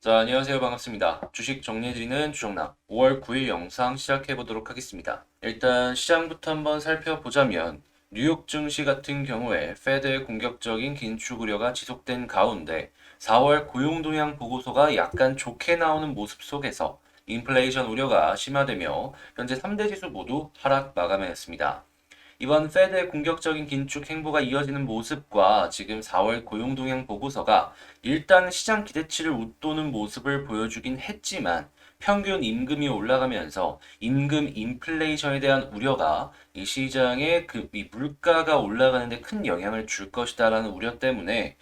자, 안녕하세요. 반갑습니다. 주식 정리해드리는 주정남 5월 9일 영상 시작해보도록 하겠습니다. 일단 시장부터 한번 살펴보자면 뉴욕 증시 같은 경우에 페드의 공격적인 긴축 우려가 지속된 가운데 4월 고용 동향 보고서가 약간 좋게 나오는 모습 속에서 인플레이션 우려가 심화되며 현재 3대 지수 모두 하락 마감했습니다. 이번 페드의 공격적인 긴축 행보가 이어지는 모습과 지금 4월 고용 동향 보고서가 일단 시장 기대치를 웃도는 모습을 보여주긴 했지만 평균 임금이 올라가면서 임금 인플레이션에 대한 우려가 이 시장에 이 물가가 올라가는데 큰 영향을 줄 것이다라는 우려 때문에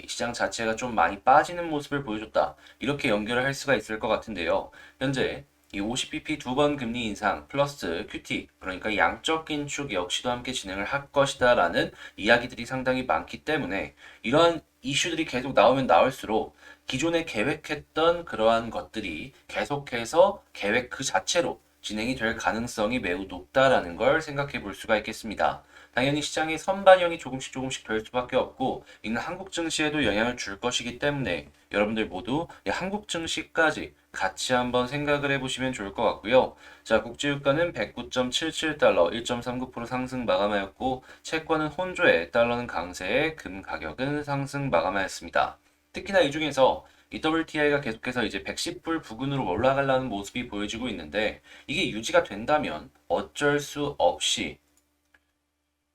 이 시장 자체가 좀 많이 빠지는 모습을 보여줬다. 이렇게 연결을 할 수가 있을 것 같은데요. 현재 이 50bp 두 번 금리 인상 플러스 QT, 그러니까 양적 긴축 역시도 함께 진행을 할 것이다라는 이야기들이 상당히 많기 때문에 이러한 이슈들이 계속 나오면 나올수록 기존에 계획했던 그러한 것들이 계속해서 계획 그 자체로 진행이 될 가능성이 매우 높다라는 걸 생각해 볼 수가 있겠습니다. 당연히 시장의 선반영이 조금씩 될 수밖에 없고 이는 한국 증시에도 영향을 줄 것이기 때문에 여러분들 모두 이 한국 증시까지 같이 한번 생각을 해보시면 좋을 것 같고요. 자, 국제유가는 109.77달러, 1.39% 상승 마감하였고 채권은 혼조에 달러는 강세에 금 가격은 상승 마감하였습니다. 특히나 이 중에서 이 WTI가 계속해서 이제 110불 부근으로 올라가려는 모습이 보여지고 있는데 이게 유지가 된다면 어쩔 수 없이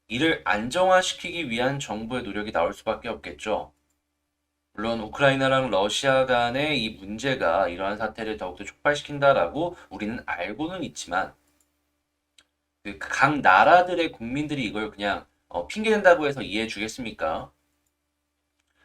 이를 안정화시키기 위한 정부의 노력이 나올 수밖에 없겠죠. 물론 우크라이나랑 러시아 간의 이 문제가 이러한 사태를 더욱더 촉발시킨다라고 우리는 알고는 있지만 그각 나라들의 국민들이 이걸 그냥 핑계댄다고 해서 이해해 주겠습니까?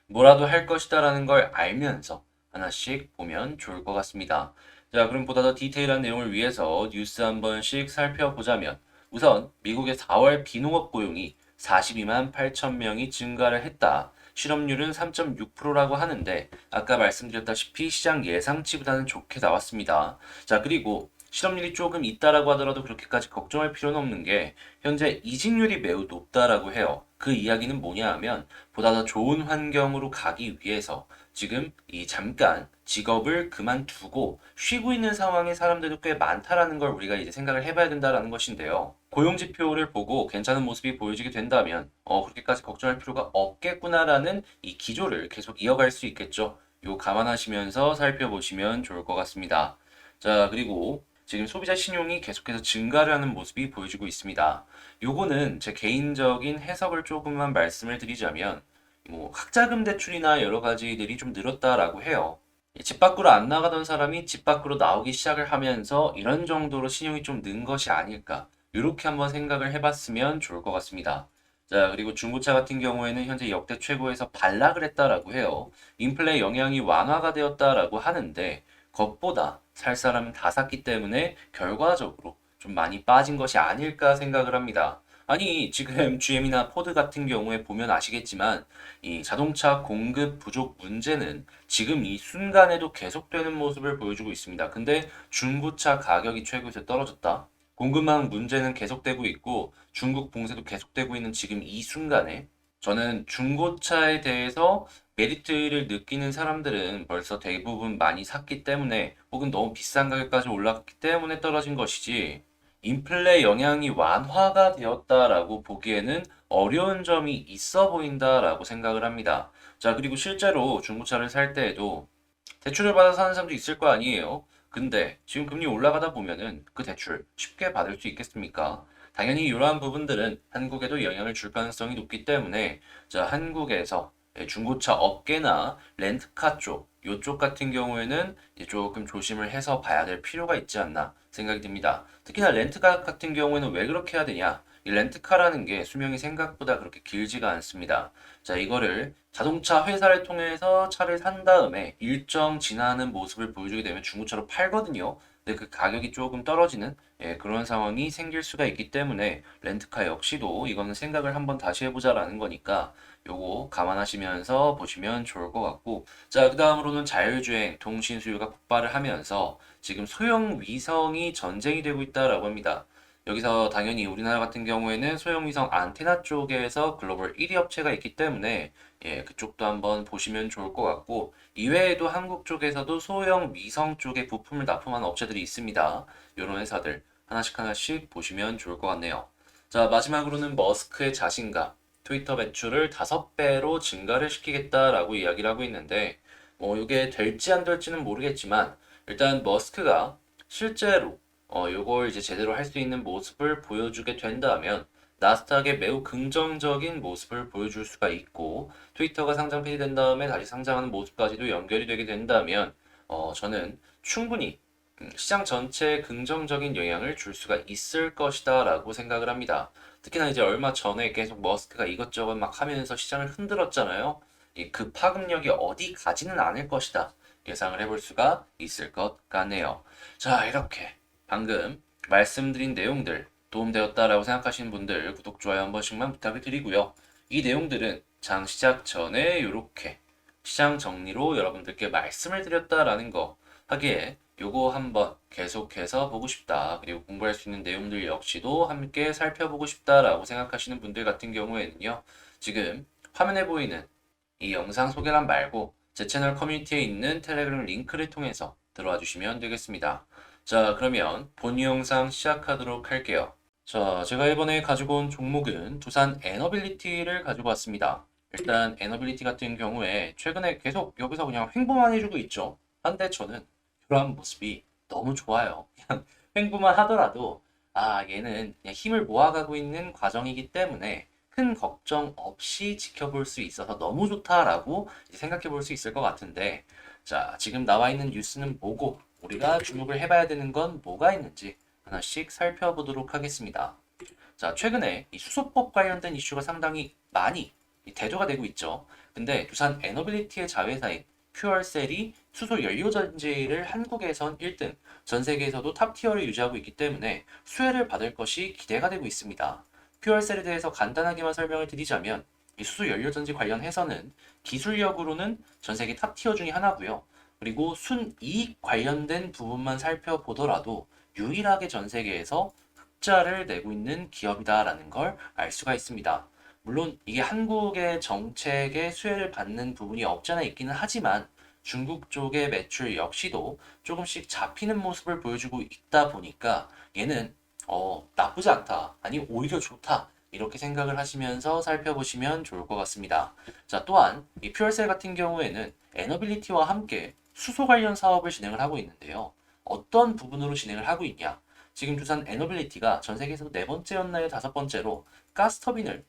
뭐라도 할 것이다라는 걸 알면서 하나씩 보면 좋을 것 같습니다. 자, 그럼 보다 더 디테일한 내용을 위해서 뉴스 한 번씩 살펴보자면 우선 미국의 4월 비농업 고용이 42만 8천 명이 증가를 했다. 실업률은 3.6%라고 하는데 아까 말씀드렸다시피 시장 예상치보다는 좋게 나왔습니다. 자, 그리고 실업률이 조금 있다라고 하더라도 그렇게까지 걱정할 필요는 없는 게 현재 이직률이 매우 높다라고 해요. 그 이야기는 뭐냐 하면 보다 더 좋은 환경으로 가기 위해서 지금 이 잠깐 직업을 그만두고 쉬고 있는 상황의 사람들도 꽤 많다라는 걸 우리가 이제 생각을 해봐야 된다라는 것인데요. 고용 지표를 보고 괜찮은 모습이 보여지게 된다면 그렇게까지 걱정할 필요가 없겠구나라는 이 기조를 계속 이어갈 수 있겠죠. 요 감안하시면서 살펴보시면 좋을 것 같습니다. 자, 그리고 지금 소비자 신용이 계속해서 증가를 하는 모습이 보여지고 있습니다. 요거는 제 개인적인 해석을 조금만 말씀을 드리자면 뭐 학자금 대출이나 여러 가지들이 좀 늘었다라고 해요. 집 밖으로 안 나가던 사람이 집 밖으로 나오기 시작을 하면서 이런 정도로 신용이 좀 는 것이 아닐까. 이렇게 한번 생각을 해봤으면 좋을 것 같습니다. 자, 그리고 중고차 같은 경우에는 현재 역대 최고에서 반락을 했다라고 해요. 인플레 영향이 완화가 되었다라고 하는데 것보다 살 사람은 다 샀기 때문에 결과적으로 좀 많이 빠진 것이 아닐까 생각을 합니다. 아니, 지금 GM이나 포드 같은 경우에 보면 아시겠지만 이 자동차 공급 부족 문제는 지금 이 순간에도 계속되는 모습을 보여주고 있습니다. 근데 중고차 가격이 최고에서 떨어졌다. 공급망 문제는 계속되고 있고 중국 봉쇄도 계속되고 있는 지금 이 순간에 저는 중고차에 대해서 메리트를 느끼는 사람들은 벌써 대부분 많이 샀기 때문에 혹은 너무 비싼 가격까지 올랐기 때문에 떨어진 것이지 인플레 영향이 완화가 되었다라고 보기에는 어려운 점이 있어 보인다라고 생각을 합니다. 자, 그리고 실제로 중고차를 살 때에도 대출을 받아서 사는 사람도 있을 거 아니에요. 근데 지금 금리 올라가다 보면은 그 대출 쉽게 받을 수 있겠습니까? 당연히 이러한 부분들은 한국에도 영향을 줄 가능성이 높기 때문에 자, 한국에서 중고차 업계나 렌트카 쪽, 요쪽 같은 경우에는 이제 조금 조심을 해서 봐야 될 필요가 있지 않나 생각이 듭니다. 특히나 렌트카 같은 경우에는 왜 그렇게 해야 되냐? 이 렌트카라는 게 수명이 생각보다 그렇게 길지가 않습니다. 자, 이거를 자동차 회사를 통해서 차를 산 다음에 일정 지나는 모습을 보여주게 되면 중고차로 팔거든요. 근데 그 가격이 조금 떨어지는 그런 상황이 생길 수가 있기 때문에 렌트카 역시도 이거는 생각을 한번 다시 해보자라는 거니까 요거 감안하시면서 보시면 좋을 것 같고 자, 그 다음으로는 자율주행, 통신 수요가 폭발을 하면서 지금 소형 위성이 전쟁이 되고 있다라고 합니다. 여기서 당연히 우리나라 같은 경우에는 소형위성 안테나 쪽에서 글로벌 1위 업체가 있기 때문에 예, 그쪽도 한번 보시면 좋을 것 같고 이외에도 한국 쪽에서도 소형 위성 쪽에 부품을 납품하는 업체들이 있습니다. 이런 회사들 하나씩 하나씩 보시면 좋을 것 같네요. 자, 마지막으로는 머스크의 자신감. 트위터 매출을 5배로 증가를 시키겠다라고 이야기를 하고 있는데 이게 될지 안 될지는 모르겠지만 일단 머스크가 실제로 요걸 이제 제대로 할 수 있는 모습을 보여주게 된다면 나스닥에 매우 긍정적인 모습을 보여줄 수가 있고 트위터가 상장 폐지된 다음에 다시 상장하는 모습까지도 연결이 되게 된다면 저는 충분히 시장 전체에 긍정적인 영향을 줄 수가 있을 것이다 라고 생각을 합니다. 특히나 이제 얼마 전에 계속 머스크가 이것저것 막 하면서 시장을 흔들었잖아요. 그 파급력이 어디 가지는 않을 것이다. 예상을 해볼 수가 있을 것 같네요. 자, 이렇게 방금 말씀드린 내용들 도움되었다라고 생각하시는 분들 구독, 좋아요 한 번씩만 부탁을 드리고요. 이 내용들은 장 시작 전에 이렇게 시장 정리로 여러분들께 말씀을 드렸다라는 거 하기에 요거 한번 계속해서 보고 싶다. 그리고 공부할 수 있는 내용들 역시도 함께 살펴보고 싶다라고 생각하시는 분들 같은 경우에는요. 지금 화면에 보이는 이 영상 소개란 말고 제 채널 커뮤니티에 있는 텔레그램 링크를 통해서 들어와 주시면 되겠습니다. 자, 그러면 본 영상 시작하도록 할게요. 자, 제가 이번에 가지고 온 종목은 두산 에너빌리티를 가지고 왔습니다. 일단 에너빌리티 같은 경우에 최근에 계속 여기서 그냥 횡보만 해주고 있죠. 한데 저는 그러한 모습이 너무 좋아요. 그냥 횡보만 하더라도 얘는 그냥 힘을 모아가고 있는 과정이기 때문에 큰 걱정 없이 지켜볼 수 있어서 너무 좋다라고 생각해 볼 수 있을 것 같은데 자, 지금 나와 있는 뉴스는 뭐고 우리가 주목을 해봐야 되는 건 뭐가 있는지 하나씩 살펴보도록 하겠습니다. 자, 최근에 이 수소법 관련된 이슈가 상당히 많이 대두가 되고 있죠. 근데 두산 에너빌리티의 자회사인 퓨얼셀이 수소 연료 전지를 한국에선 1등, 전 세계에서도 탑티어를 유지하고 있기 때문에 수혜를 받을 것이 기대가 되고 있습니다. 퓨얼셀에 대해서 간단하게만 설명을 드리자면 이 수소 연료 전지 관련해서는 기술력으로는 전 세계 탑티어 중에 하나고요. 그리고 순이익 관련된 부분만 살펴보더라도 유일하게 전 세계에서 흑자를 내고 있는 기업이다라는 걸 알 수가 있습니다. 물론 이게 한국의 정책에 수혜를 받는 부분이 없지 않아 있기는 하지만 중국 쪽의 매출 역시도 조금씩 잡히는 모습을 보여주고 있다 보니까 얘는 나쁘지 않다. 아니 오히려 좋다. 이렇게 생각을 하시면서 살펴보시면 좋을 것 같습니다. 자, 또한 이 퓨얼셀 같은 경우에는 에너빌리티와 함께 수소 관련 사업을 진행을 하고 있는데요. 어떤 부분으로 진행을 하고 있냐? 지금 두산 에너빌리티가 전 세계에서 네 번째였나요? 다섯 번째로 가스터빈을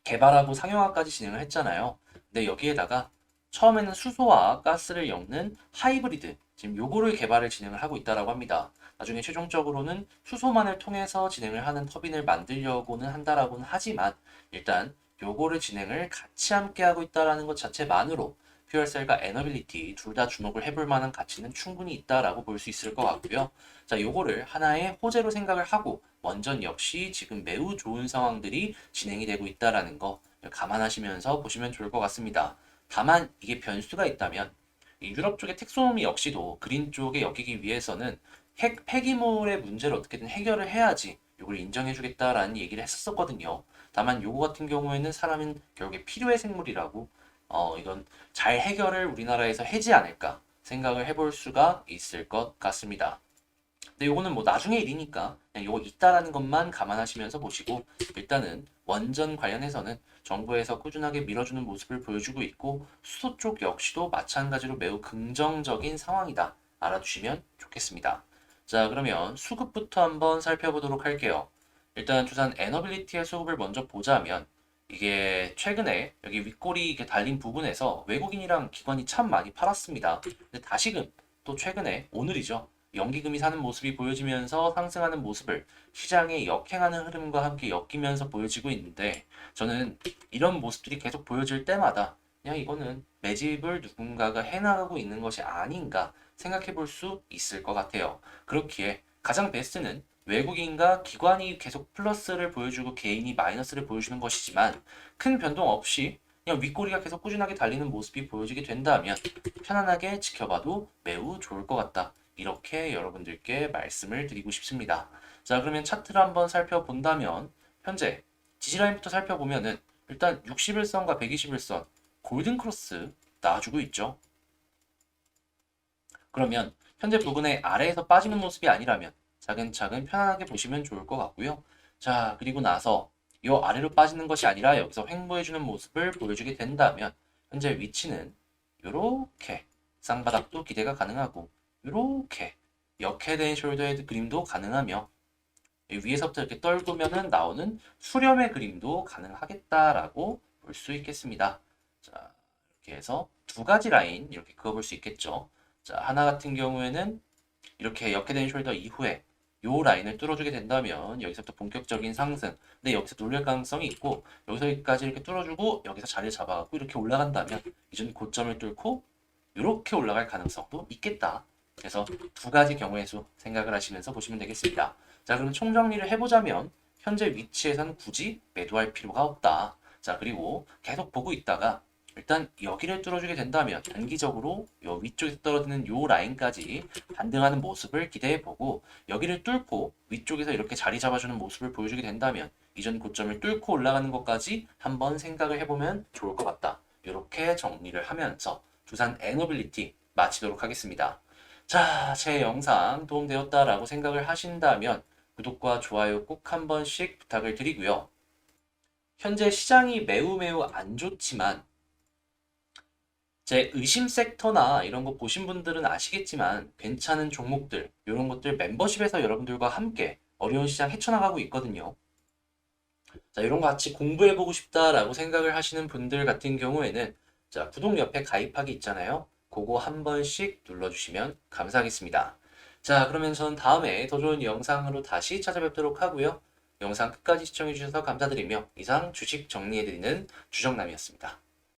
개발하고 상용화까지 진행을 했잖아요. 근데 여기에다가 처음에는 수소와 가스를 엮는 하이브리드, 지금 요거를 개발을 진행을 하고 있다라고 합니다. 나중에 최종적으로는 수소만을 통해서 진행을 하는 터빈을 만들려고는 한다라고는 하지만 일단 요거를 진행을 같이 함께 하고 있다라는 것 자체만으로 퓨얼셀과 에너빌리티 둘 다 주목을 해볼 만한 가치는 충분히 있다라고 볼 수 있을 것 같고요. 자, 요거를 하나의 호재로 생각을 하고 원전 역시 지금 매우 좋은 상황들이 진행이 되고 있다라는 거 감안하시면서 보시면 좋을 것 같습니다. 다만 이게 변수가 있다면 유럽 쪽의 텍소노미 역시도 그린 쪽에 엮이기 위해서는 폐기물의 문제를 어떻게든 해결을 해야지 이걸 인정해주겠다라는 얘기를 했었거든요. 다만 요거 같은 경우에는 사람은 결국에 필요의 생물이라고 이건 잘 해결을 우리나라에서 해지 않을까 생각을 해볼 수가 있을 것 같습니다. 근데 요거는 뭐 나중에 일이니까 그냥 요거 있다라는 것만 감안하시면서 보시고 일단은 원전 관련해서는 정부에서 꾸준하게 밀어주는 모습을 보여주고 있고 수소 쪽 역시도 마찬가지로 매우 긍정적인 상황이다. 알아두시면 좋겠습니다. 자, 그러면 수급부터 한번 살펴보도록 할게요. 일단 두산 에너빌리티의 수급을 먼저 보자면 이게 최근에 여기 윗꼬리 이렇게 달린 부분에서 외국인이랑 기관이 참 많이 팔았습니다. 근데 다시금 또 최근에 오늘이죠. 연기금이 사는 모습이 보여지면서 상승하는 모습을 시장에 역행하는 흐름과 함께 엮이면서 보여지고 있는데 저는 이런 모습들이 계속 보여질 때마다 그냥 이거는 매집을 누군가가 해나가고 있는 것이 아닌가 생각해 볼 수 있을 것 같아요. 그렇기에 가장 베스트는 외국인과 기관이 계속 플러스를 보여주고 개인이 마이너스를 보여주는 것이지만 큰 변동 없이 그냥 윗꼬리가 계속 꾸준하게 달리는 모습이 보여지게 된다면 편안하게 지켜봐도 매우 좋을 것 같다. 이렇게 여러분들께 말씀을 드리고 싶습니다. 자, 그러면 차트를 한번 살펴본다면 현재 지지라인부터 살펴보면은 일단 61선과 121선 골든 크로스 나와주고 있죠. 그러면 현재 부근의 아래에서 빠지는 모습이 아니라면 차근차근 편안하게 보시면 좋을 것 같고요. 자, 그리고 나서 이 아래로 빠지는 것이 아니라 여기서 횡보해주는 모습을 보여주게 된다면 현재 위치는 이렇게 쌍바닥도 기대가 가능하고 이렇게 역헤드앤 숄더헤드 그림도 가능하며 위에서부터 이렇게 떨구면은 나오는 수렴의 그림도 가능하겠다라고 볼 수 있겠습니다. 자, 이렇게 해서 두 가지 라인 이렇게 그어볼 수 있겠죠. 자, 하나 같은 경우에는 이렇게 역헤드앤 숄더 이후에 요 라인을 뚫어주게 된다면 여기서부터 본격적인 상승. 근데 여기서 눌릴 가능성이 있고 여기서 여기까지 이렇게 뚫어주고 여기서 자리를 잡아갖고 이렇게 올라간다면 이전 고점을 뚫고 이렇게 올라갈 가능성도 있겠다. 그래서 두 가지 경우의 수 생각을 하시면서 보시면 되겠습니다. 자, 그럼 총정리를 해보자면 현재 위치에서는 굳이 매도할 필요가 없다. 자, 그리고 계속 보고 있다가 일단 여기를 뚫어주게 된다면 단기적으로 요 위쪽에서 떨어지는 요 라인까지 반등하는 모습을 기대해보고 여기를 뚫고 위쪽에서 이렇게 자리 잡아주는 모습을 보여주게 된다면 이전 고점을 뚫고 올라가는 것까지 한번 생각을 해보면 좋을 것 같다. 이렇게 정리를 하면서 두산 에너빌리티 마치도록 하겠습니다. 자, 제 영상 도움되었다라고 생각을 하신다면 구독과 좋아요 꼭 한 번씩 부탁을 드리고요. 현재 시장이 매우 안 좋지만 제 의심 섹터나 이런 거 보신 분들은 아시겠지만 괜찮은 종목들 이런 것들 멤버십에서 여러분들과 함께 어려운 시장 헤쳐나가고 있거든요. 자, 이런 거 같이 공부해보고 싶다라고 생각을 하시는 분들 같은 경우에는 자, 구독 옆에 가입하기 있잖아요. 그거 한 번씩 눌러주시면 감사하겠습니다. 자, 그러면 전 다음에 더 좋은 영상으로 다시 찾아뵙도록 하고요. 영상 끝까지 시청해주셔서 감사드리며 이상 주식 정리해드리는 주정남이었습니다.